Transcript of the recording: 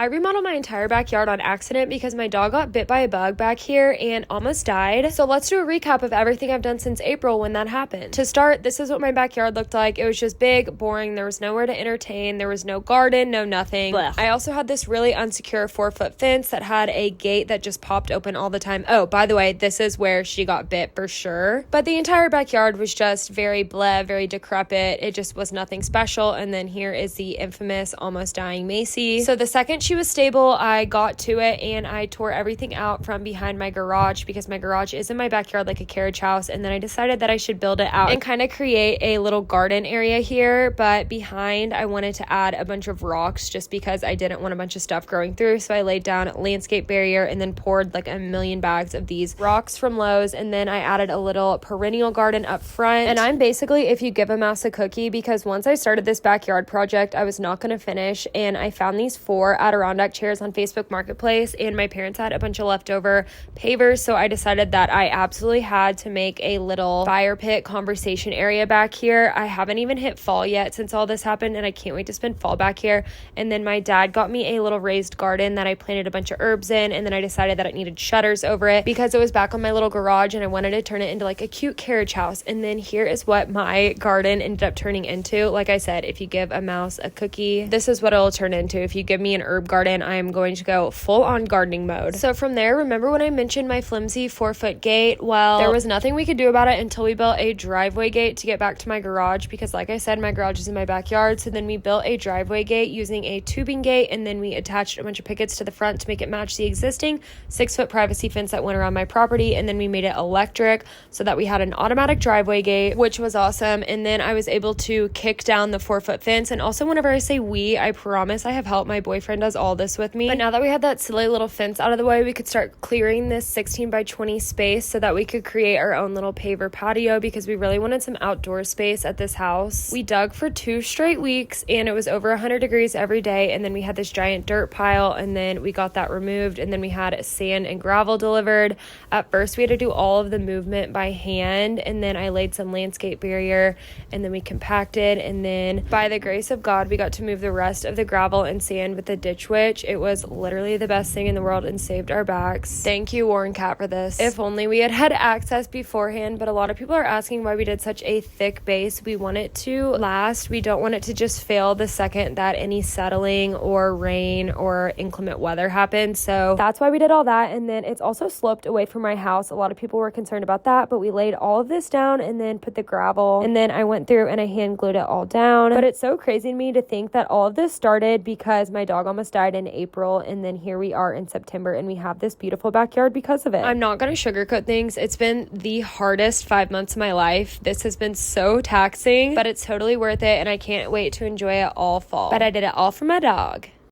I remodeled my entire backyard on accident because my dog got bit by a bug back here and almost died. So let's do a recap of everything I've done since April when that happened. To start, this is what my backyard looked like. It was just big, boring. There was nowhere to entertain. There was no garden, no nothing. Blech. I also had this really unsecure 4-foot fence that had a gate that just popped open all the time. Oh, by the way, this is where she got bit for sure. But the entire backyard was just very bleh, very decrepit. It just was nothing special. And then here is the infamous almost dying Macy. So the second she was stable, I got to it and I tore everything out from behind my garage because my garage is in my backyard like a carriage house. And then I decided that I should build it out and kind of create a little garden area here. But behind, I wanted to add a bunch of rocks just because I didn't want a bunch of stuff growing through. So I laid down a landscape barrier and then poured like a million bags of these rocks from Lowe's. And then I added a little perennial garden up front. And I'm basically if you give a mouse a cookie, because once I started this backyard project, I was not going to finish. And I found these 4 Adirondack chairs on Facebook Marketplace, and my parents had a bunch of leftover pavers. So I decided that I absolutely had to make a little fire pit conversation area back here. I haven't even hit fall yet since all this happened, and I can't wait to spend fall back here. And then my dad got me a little raised garden that I planted a bunch of herbs in, and then I decided that it needed shutters over it because it was back on my little garage and I wanted to turn it into like a cute carriage house. And then here is what my garden ended up turning into. Like I said, if you give a mouse a cookie, this is what it'll turn into. If you give me an herb garden, I am going to go full on gardening mode. So from there, remember when I mentioned my flimsy 4-foot gate? Well, there was nothing we could do about it until we built a driveway gate to get back to my garage because like I said, my garage is in my backyard. So then we built a driveway gate using a tubing gate, and then we attached a bunch of pickets to the front to make it match the existing 6-foot privacy fence that went around my property. And then we made it electric so that we had an automatic driveway gate, which was awesome. And then I was able to kick down the 4-foot fence. And also whenever I say we, I promise I have help. My boyfriend does all this with me. But now that we had that silly little fence out of the way, we could start clearing this 16 by 20 space so that we could create our own little paver patio because we really wanted some outdoor space at this house. We dug for 2 straight weeks and it was over 100 degrees every day. And then we had this giant dirt pile and then we got that removed, and then we had sand and gravel delivered. At first we had to do all of the movement by hand, and then I laid some landscape barrier and then we compacted, and then by the grace of God we got to move the rest of the gravel and sand with the ditch witch. It was literally the best thing in the world and saved our backs. Thank you, Warren Cat, for this. If only we had had access beforehand. But a lot of people are asking why we did such a thick base. We want it to last. We don't want it to just fail the second that any settling or rain or inclement weather happens. So that's why we did all that. And then it's also sloped away from my house. A lot of people were concerned about that, but we laid all of this down and then put the gravel, and then I went through and I hand glued it all down. But it's so crazy to me to think that all of this started because my dog almost died in April, and then here we are in September and we have this beautiful backyard because of it. I'm not going to sugarcoat things. It's been the hardest 5 months of my life. This has been so taxing, but it's totally worth it, and I can't wait to enjoy it all fall. But I did it all for my dog.